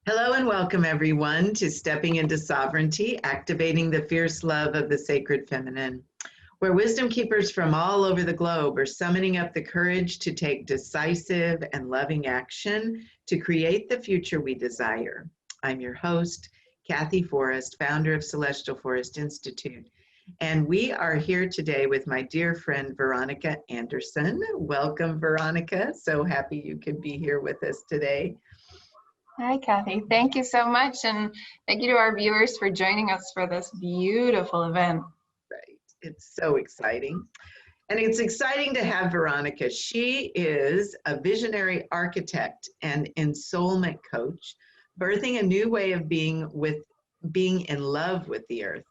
Hello and welcome everyone to Stepping Into Sovereignty, activating the fierce love of the sacred feminine, where wisdom keepers from all over the globe are summoning up the courage to take decisive and loving action to create the future we desire. I'm your host, Kathy Forrest, founder of Celestial Forest Institute, and we are here today with my dear friend, Veronica Anderson. Welcome, Veronica. So happy you could be here with us today. Hi, Kathy. Thank you so much. And thank you to our viewers for joining us for this beautiful event. Right. It's so exciting. And it's exciting to have Veronica. She is a visionary architect and ensoulment coach, birthing a new way of being in love with the earth.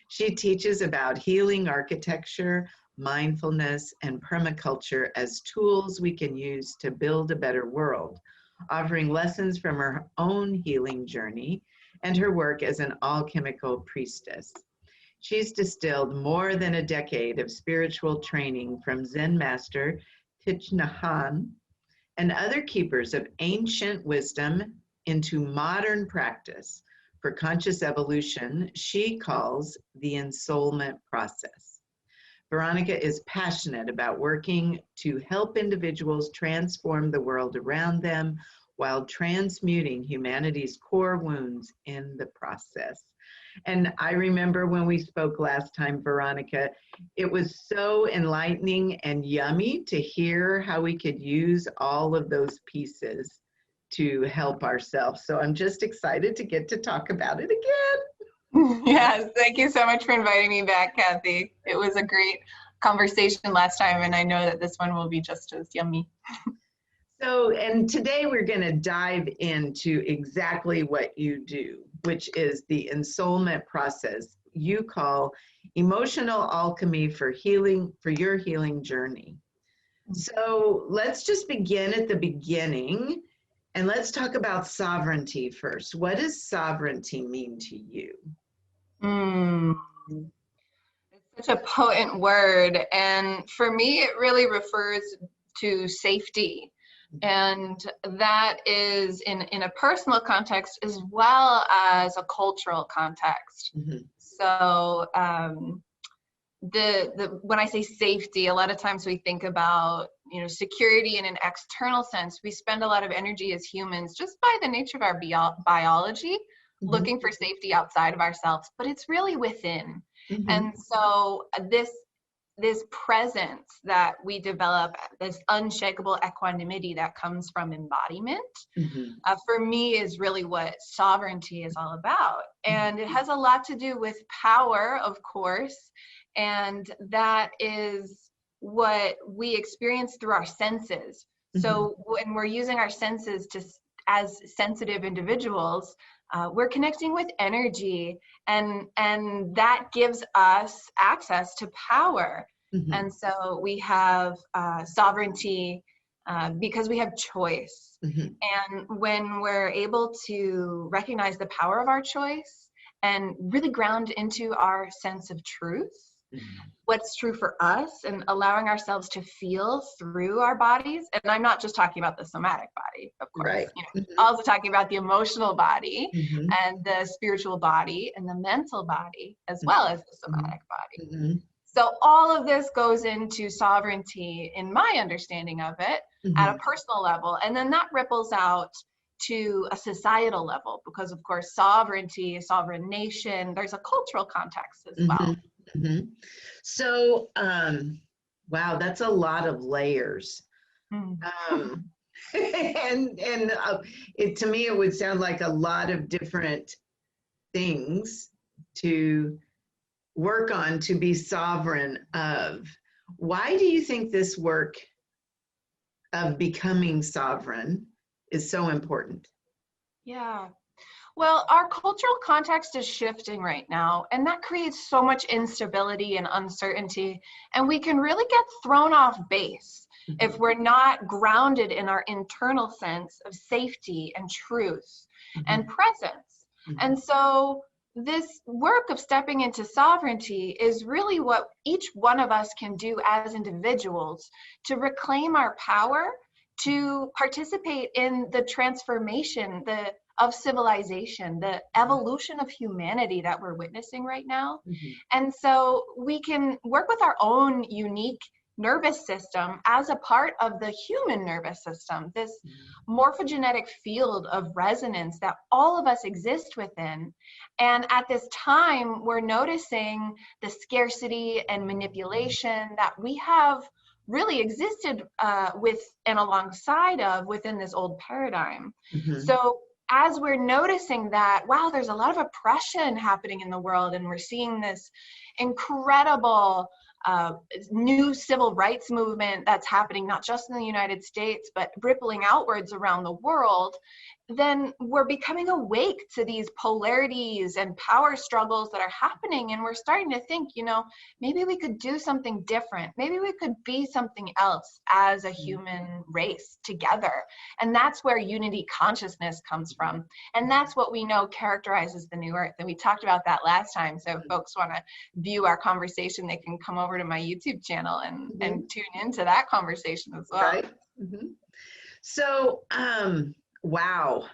She teaches about healing architecture, mindfulness, and permaculture as tools we can use to build a better world, offering lessons from her own healing journey and her work as an alchemical priestess. She's distilled more than a decade of spiritual training from Zen master Thich Nhat Hanh and other keepers of ancient wisdom into modern practice for conscious evolution she calls the ensoulment process. Veronica is passionate about working to help individuals transform the world around them while transmuting humanity's core wounds in the process. And I remember when we spoke last time, Veronica, it was so enlightening and yummy to hear how we could use all of those pieces to help ourselves. So I'm just excited to get to talk about it again. Yes, thank you so much for inviting me back, Kathy. It was a great conversation last time, and I know that this one will be just as yummy. So, and today we're going to dive into exactly what you do, which is the ensoulment process you call emotional alchemy for healing, for your healing journey. So let's just begin at the beginning and let's talk about sovereignty first. What does sovereignty mean to you? It's such a potent word, and for me it really refers to safety, and that is in a personal context as well as a cultural context. So when I say safety, a lot of times we think about security in an external sense. We spend a lot of energy as humans just by the nature of our biology looking for safety outside of ourselves, but it's really within. And so this presence that we develop, this unshakable equanimity that comes from embodiment, for me is really what sovereignty is all about. And it has a lot to do with power, of course, and that is what we experience through our senses. So when we're using our senses as sensitive individuals, we're connecting with energy, and that gives us access to power. And so we have sovereignty because we have choice. And when we're able to recognize the power of our choice and really ground into our sense of truth, what's true for us, and allowing ourselves to feel through our bodies. And I'm not just talking about the somatic body, of course, right. Also talking about the emotional body and the spiritual body and the mental body, as well as the somatic body. So all of this goes into sovereignty in my understanding of it at a personal level. And then that ripples out to a societal level, because of course, sovereignty, sovereign nation, there's a cultural context as well. So, wow, that's a lot of layers. And to me, it would sound like a lot of different things to work on to be sovereign of. Why do you think this work of becoming sovereign is so important? Yeah. Well, our cultural context is shifting right now, and that creates so much instability and uncertainty, and we can really get thrown off base if we're not grounded in our internal sense of safety and truth and presence. And so this work of stepping into sovereignty is really what each one of us can do as individuals to reclaim our power, to participate in the transformation, of civilization, the evolution of humanity that we're witnessing right now. Mhm. And so we can work with our own unique nervous system as a part of the human nervous system, this morphogenetic field of resonance that all of us exist within. And at this time, we're noticing the scarcity and manipulation that we have really existed with and alongside of within this old paradigm. Mhm. So as we're noticing that, wow, there's a lot of oppression happening in the world, and we're seeing this incredible new civil rights movement that's happening not just in the United States, but rippling outwards around the world, then we're becoming awake to these polarities and power struggles that are happening. And we're starting to think, you know, maybe we could do something different. Maybe we could be something else as a human race together. And that's where unity consciousness comes from. And that's what we know characterizes the new earth. And we talked about that last time. So if folks want to view our conversation, they can come over to my YouTube channel and tune into that conversation as well. Right. Mm-hmm. So, wow.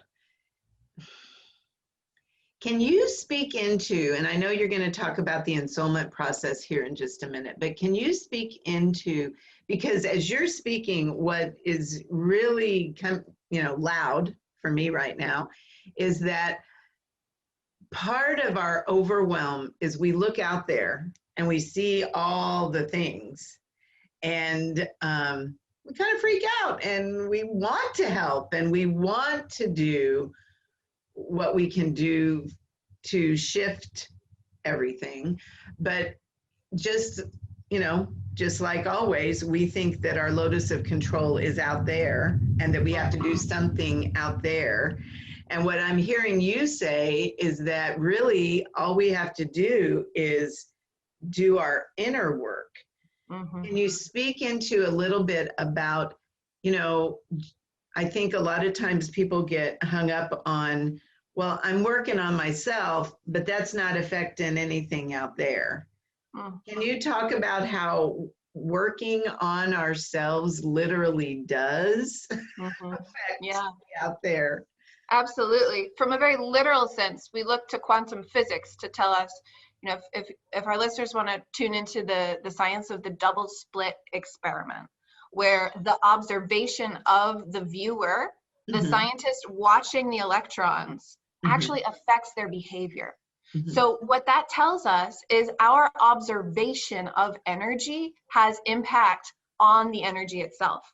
Can you speak into, and I know you're going to talk about the ensoulment process here in just a minute, but can you speak into, because as you're speaking, what is really, loud for me right now is that part of our overwhelm is we look out there and we see all the things, and we kind of freak out, and we want to help, and we want to do what we can do to shift everything. But just, just like always, we think that our locus of control is out there and that we have to do something out there. And what I'm hearing you say is that really all we have to do is do our inner work. Mm-hmm. Can you speak into a little bit about, I think a lot of times people get hung up on, well, I'm working on myself, but that's not affecting anything out there. Mm. Can you talk about how working on ourselves literally does affect out there? Absolutely. From a very literal sense, we look to quantum physics to tell us, if our listeners want to tune into the science of the double slit experiment, where the observation of the viewer, the scientist watching the electrons, actually affects their behavior. So what that tells us is our observation of energy has impact on the energy itself.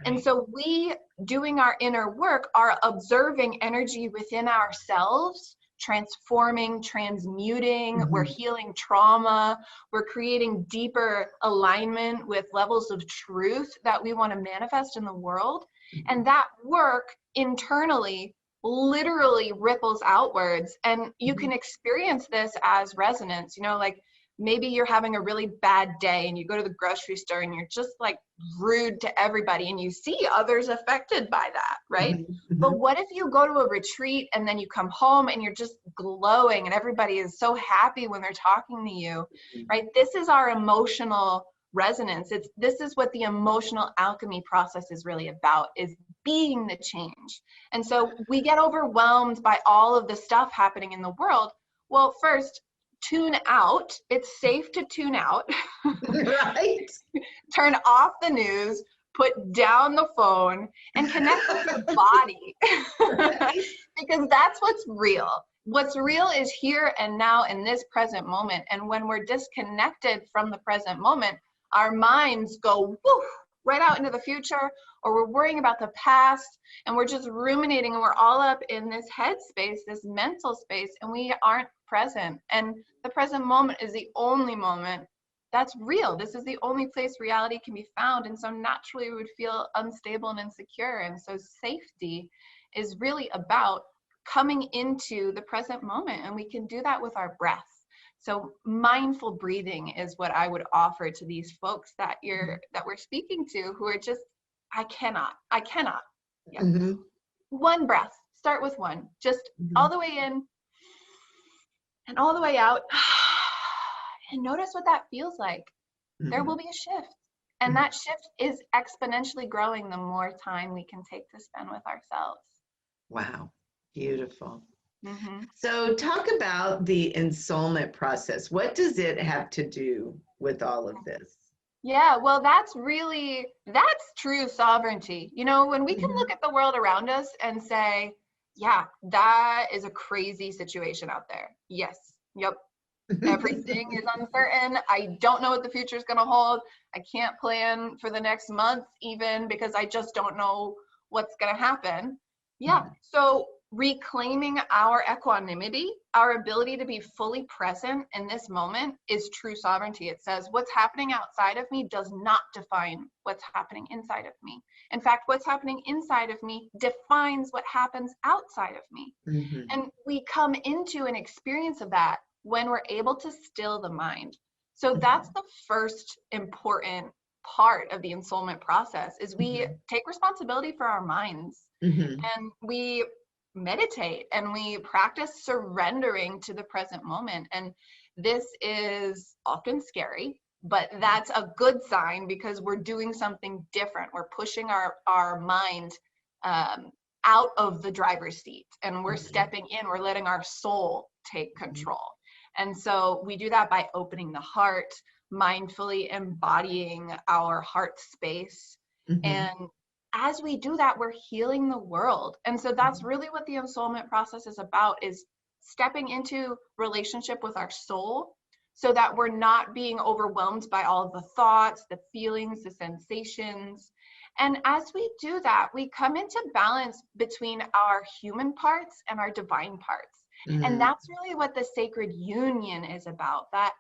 And so we, doing our inner work, are observing energy within ourselves, transforming, transmuting, we're healing trauma, we're creating deeper alignment with levels of truth that we want to manifest in the world. And that work internally literally ripples outwards. And you can experience this as resonance, like maybe you're having a really bad day and you go to the grocery store and you're just like rude to everybody and you see others affected by that, right? But what if you go to a retreat and then you come home and you're just glowing and everybody is so happy when they're talking to you, right? This is our emotional resonance. This is what the emotional alchemy process is really about, is being the change. And so we get overwhelmed by all of the stuff happening in the world. Well, first, tune out. It's safe to tune out. Right. Turn off the news, put down the phone, and connect with your body. Right. Because that's what's real. What's real is here and now in this present moment. And when we're disconnected from the present moment, our minds go woof, right out into the future, or we're worrying about the past, and we're just ruminating, and we're all up in this head space, this mental space, and we aren't present. And the present moment is the only moment that's real. This is the only place reality can be found. And so naturally we would feel unstable and insecure. And so safety is really about coming into the present moment, and we can do that with our breath. So mindful breathing is what I would offer to these folks that we're speaking to, who are just, I cannot. Yeah. One breath, start with one, just all the way in and all the way out, and notice what that feels like. There will be a shift, and that shift is exponentially growing the more time we can take to spend with ourselves. Wow. Beautiful. Mm-hmm. So talk about the ensoulment process. What does it have to do with all of this? Yeah, well, that's true sovereignty. You know, when we can Mhm. look at the world around us and say, yeah, that is a crazy situation out there. Yes, yep, everything is uncertain. I don't know what the future is going to hold. I can't plan for the next month even because I just don't know what's going to happen. Yeah. So reclaiming our equanimity, our ability to be fully present in this moment is true sovereignty. It says what's happening outside of me does not define what's happening inside of me. In fact, what's happening inside of me defines what happens outside of me. Mhm. And we come into an experience of that when we're able to still the mind. So that's the first important part of the ensoulment process is we take responsibility for our minds Mhm. and we meditate and we practice surrendering to the present moment. And this is often scary, but that's a good sign because we're doing something different. We're pushing our mind out of the driver's seat and we're stepping in, we're letting our soul take control. And so we do that by opening the heart, mindfully embodying our heart space. And as we do that, we're healing the world. And so that's really what the ensoulment process is about, is stepping into relationship with our soul so that we're not being overwhelmed by all of the thoughts, the feelings, the sensations. And as we do that, we come into balance between our human parts and our divine parts. And that's really what the sacred union is about, that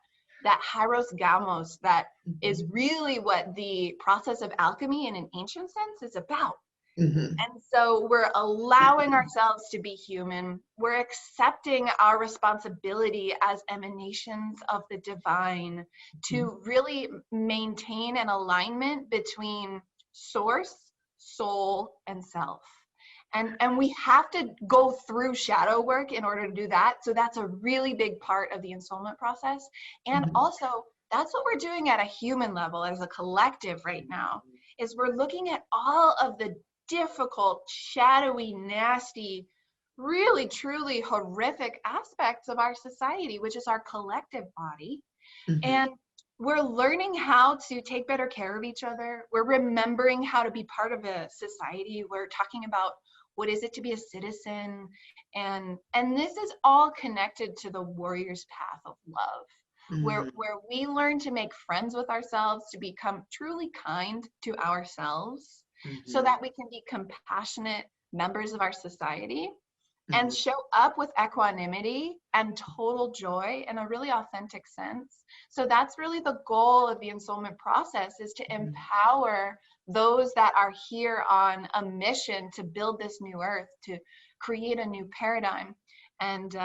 hieros gamos, that is really what the process of alchemy in an ancient sense is about. And so we're allowing ourselves to be human. We're accepting our responsibility as emanations of the divine to really maintain an alignment between source, soul, and self. And we have to go through shadow work in order to do that. So that's a really big part of the ensoulment process. And also, that's what we're doing at a human level as a collective right now, is we're looking at all of the difficult, shadowy, nasty, really, truly horrific aspects of our society, which is our collective body. And we're learning how to take better care of each other. We're remembering how to be part of a society. We're talking about what is it to be a citizen. And this is all connected to the warrior's path of love, where we learn to make friends with ourselves, to become truly kind to ourselves, so that we can be compassionate members of our society and show up with equanimity and total joy in a really authentic sense. So that's really the goal of the ensoulment process, is to empower those that are here on a mission to build this new earth, to create a new paradigm. And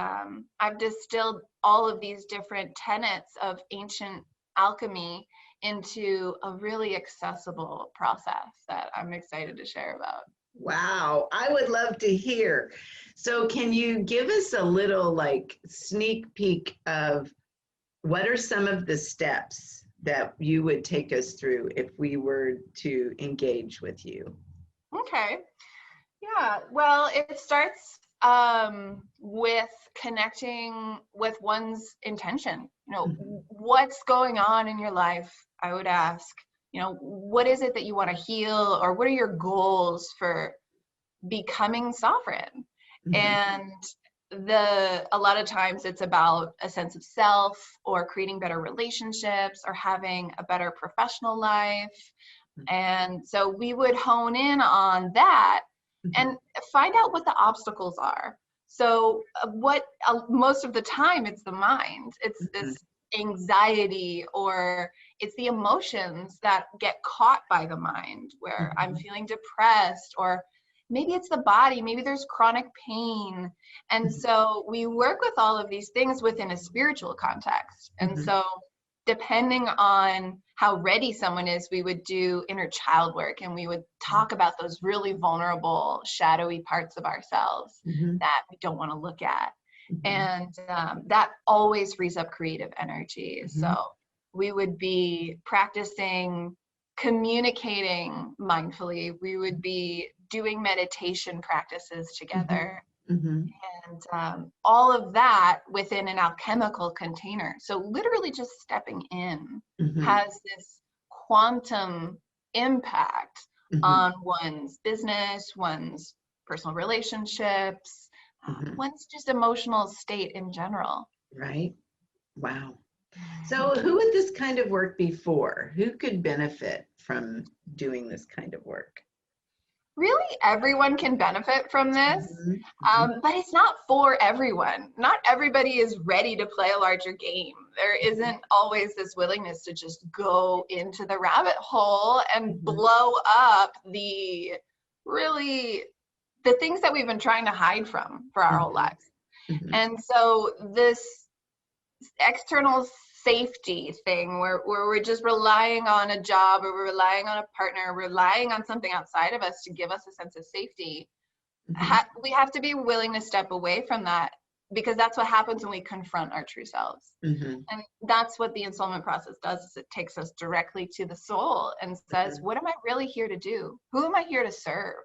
I've distilled all of these different tenets of ancient alchemy into a really accessible process that I'm excited to share about. Wow, I would love to hear. So can you give us a little like sneak peek of what are some of the steps that you would take us through if we were to engage with you? Okay. Yeah. Well, it starts with connecting with one's intention. You know, what's going on in your life? I would ask, you know, what is it that you want to heal, or what are your goals for becoming sovereign? And a lot of times it's about a sense of self, or creating better relationships, or having a better professional life. And so we would hone in on that and find out what the obstacles are. So most of the time it's the mind, it's this anxiety, or it's the emotions that get caught by the mind, where I'm feeling depressed, or maybe it's the body, maybe there's chronic pain. And so we work with all of these things within a spiritual context. And so depending on how ready someone is, we would do inner child work, and we would talk about those really vulnerable, shadowy parts of ourselves that we don't want to look at. And that always frees up creative energy. So we would be practicing communicating mindfully. We would be doing meditation practices together. Mm-hmm. And all of that within an alchemical container. So literally just stepping in Mm-hmm. has this quantum impact Mm-hmm. on one's business, one's personal relationships, Mm-hmm. one's just emotional state in general. Right. Wow. So who would this kind of work be for? Who could benefit from doing this kind of work? Really, everyone can benefit from this, Mm-hmm. but it's not for everyone. Not everybody is ready to play a larger game. There isn't always this willingness to just go into the rabbit hole and Mm-hmm. blow up the things that we've been trying to hide from for our whole lives. Mm-hmm. And so this external safety thing where we're just relying on a job, or we're relying on a partner, relying on something outside of us to give us a sense of safety, we have to be willing to step away from that, because that's what happens when we confront our true selves. Mm-hmm. And that's what the ensoulment process does, is it takes us directly to the soul and says, what am I really here to do? Who am I here to serve?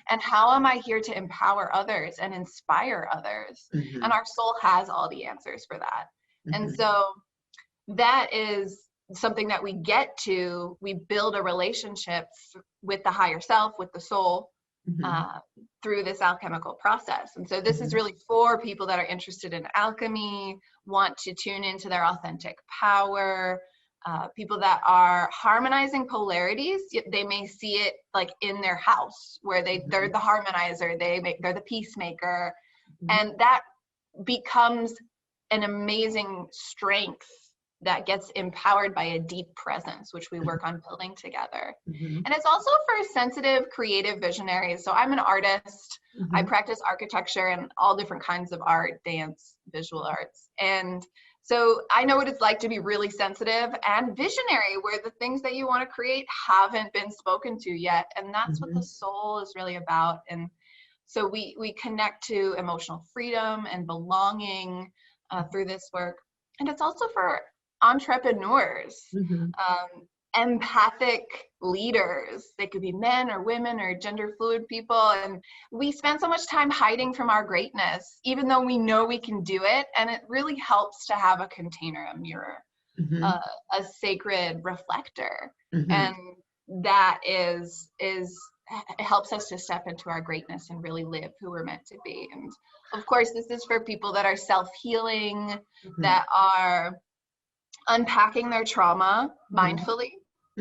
And how am I here to empower others and inspire others? Mm-hmm. And our soul has all the answers for that. Mm-hmm. And so that is something that we get to. We build a relationship with the higher self, with the soul, through this alchemical process. And so this is really for people that are interested in alchemy, want to tune into their authentic power, people that are harmonizing polarities. They may see it like in their house, where they're the harmonizer, they're the peacemaker, and that becomes an amazing strength that gets empowered by a deep presence, which we work on building together. And it's also for sensitive, creative visionaries. So I'm an artist. I practice architecture and all different kinds of art, dance, visual arts. And so I know what it's like to be really sensitive and visionary, where the things that you want to create haven't been spoken to yet. And that's what the soul is really about. And so we connect to emotional freedom and belonging through this work. And it's also for entrepreneurs, empathic leaders. They could be men or women or gender fluid people. And we spend so much time hiding from our greatness, even though we know we can do it. And it really helps to have a container, a mirror, a sacred reflector. And that it helps us to step into our greatness and really live who we're meant to be. And of course, this is for people that are self-healing, that are unpacking their trauma mindfully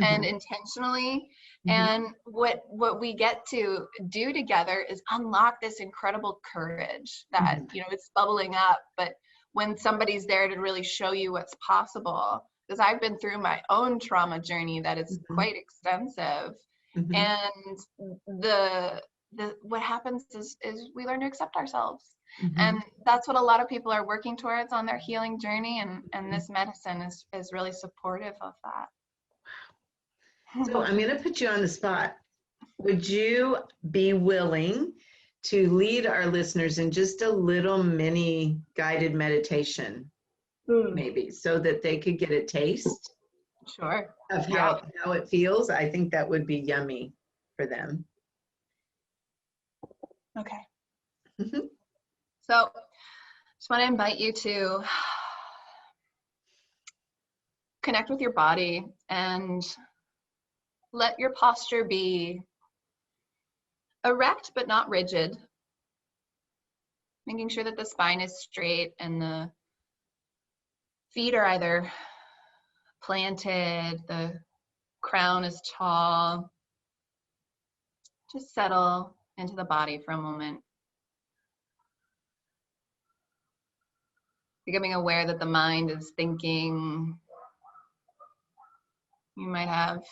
and intentionally. And what we get to do together is unlock this incredible courage that, it's bubbling up. But when somebody's there to really show you what's possible, because I've been through my own trauma journey that is quite extensive. And what happens is we learn to accept ourselves. And that's what a lot of people are working towards on their healing journey. And this medicine is really supportive of that. So I'm going to put you on the spot. Would you be willing to lead our listeners in just a little mini guided meditation, maybe, so that they could get a taste of how it feels? I think that would be yummy for them. Okay. So just want to invite you to connect with your body and let your posture be erect but not rigid, making sure that the spine is straight and the feet are either planted, the crown is tall. Just settle into the body for a moment. Becoming aware that the mind is thinking. You might have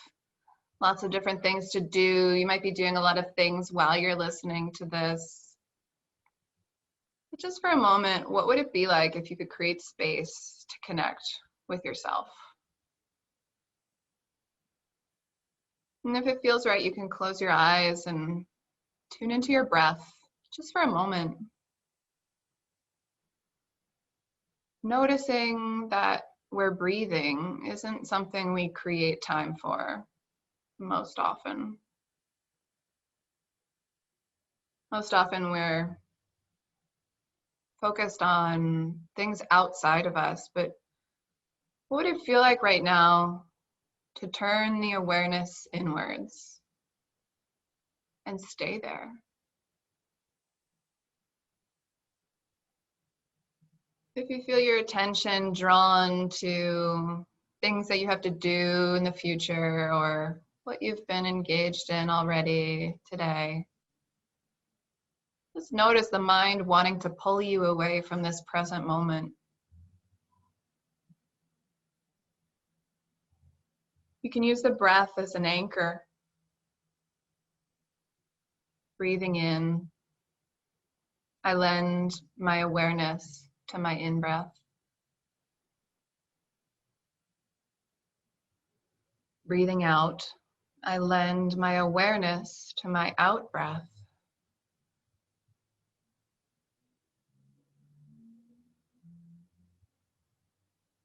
lots of different things to do. You might be doing a lot of things while you're listening to this. But just for a moment, what would it be like if you could create space to connect with yourself? And if it feels right, you can close your eyes and tune into your breath just for a moment. Noticing that where breathing isn't something we create time for most often. Most often we're focused on things outside of us, but what would it feel like right now to turn the awareness inwards and stay there? If you feel your attention drawn to things that you have to do in the future or what you've been engaged in already today, just notice the mind wanting to pull you away from this present moment. You can use the breath as an anchor. Breathing in, I lend my awareness to my in-breath. Breathing out, I lend my awareness to my out-breath.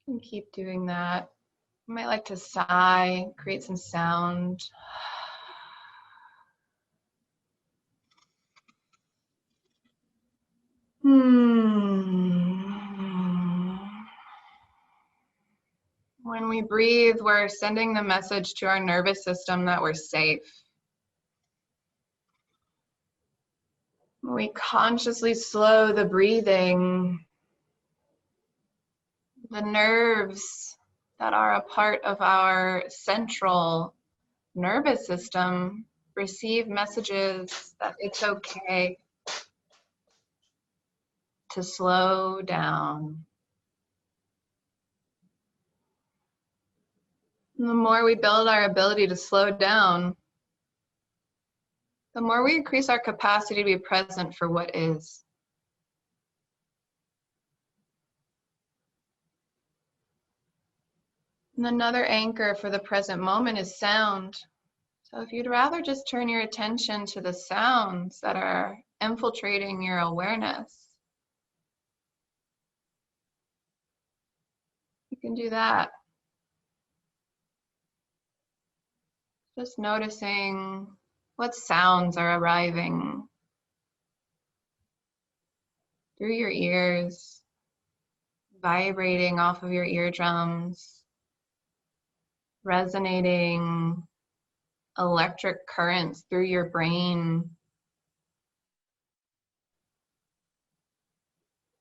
And keep doing that. You might like to sigh, create some sound. When we breathe, we're sending the message to our nervous system that we're safe. When we consciously slow the breathing, the nerves that are a part of our central nervous system receive messages that it's okay to slow down. And the more we build our ability to slow down, the more we increase our capacity to be present for what is. And another anchor for the present moment is sound. So if you'd rather just turn your attention to the sounds that are infiltrating your awareness, you can do that. Just noticing what sounds are arriving through your ears, vibrating off of your eardrums, resonating electric currents through your brain,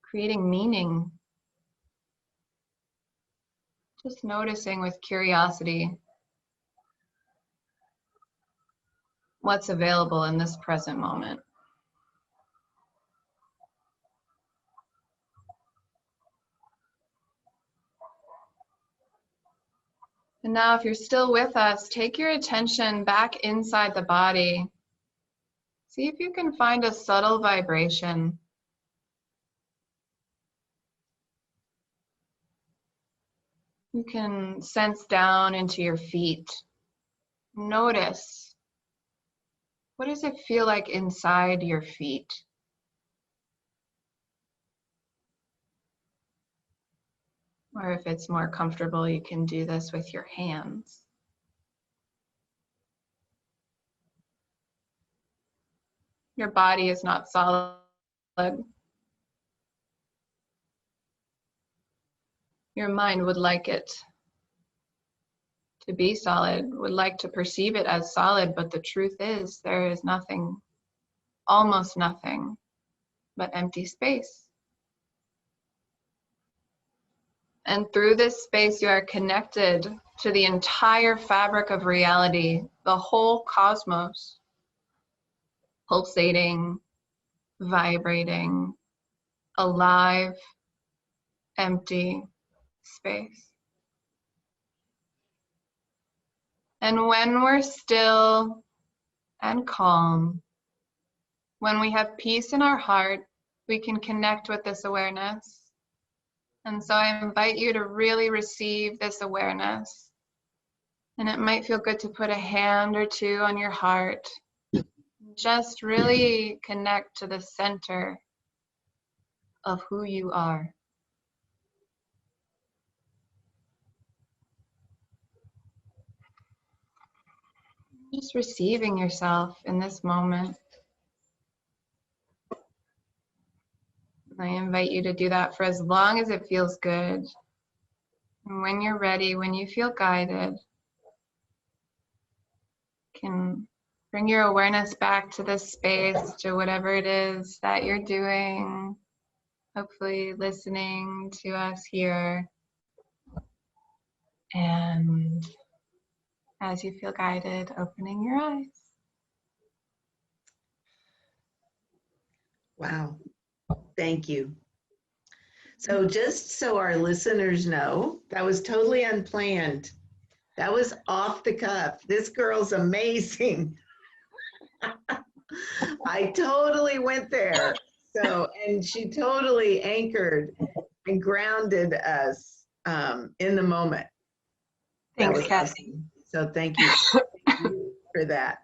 creating meaning. Just noticing with curiosity what's available in this present moment. And now if you're still with us, take your attention back inside the body. See if you can find a subtle vibration. You can sense down into your feet. Notice, what does it feel like inside your feet? Or if it's more comfortable, you can do this with your hands. Your body is not solid. Your mind would like it to be solid, would like to perceive it as solid, but the truth is there is nothing, almost nothing, but empty space. And through this space, you are connected to the entire fabric of reality, the whole cosmos, pulsating, vibrating, alive, empty space. And when we're still and calm, when we have peace in our heart, we can connect with this awareness. And so I invite you to really receive this awareness. And it might feel good to put a hand or two on your heart. Just really connect to the center of who you are. Just receiving yourself in this moment. I invite you to do that for as long as it feels good. And when you're ready, when you feel guided, can bring your awareness back to this space, to whatever it is that you're doing, hopefully listening to us here. And as you feel guided, opening your eyes. Wow. Thank you. So just so our listeners know, that was totally unplanned. That was off the cuff. This girl's amazing. I totally went there. So, and she totally anchored and grounded us in the moment. Thanks, That was Cassie. awesome. So thank you for that.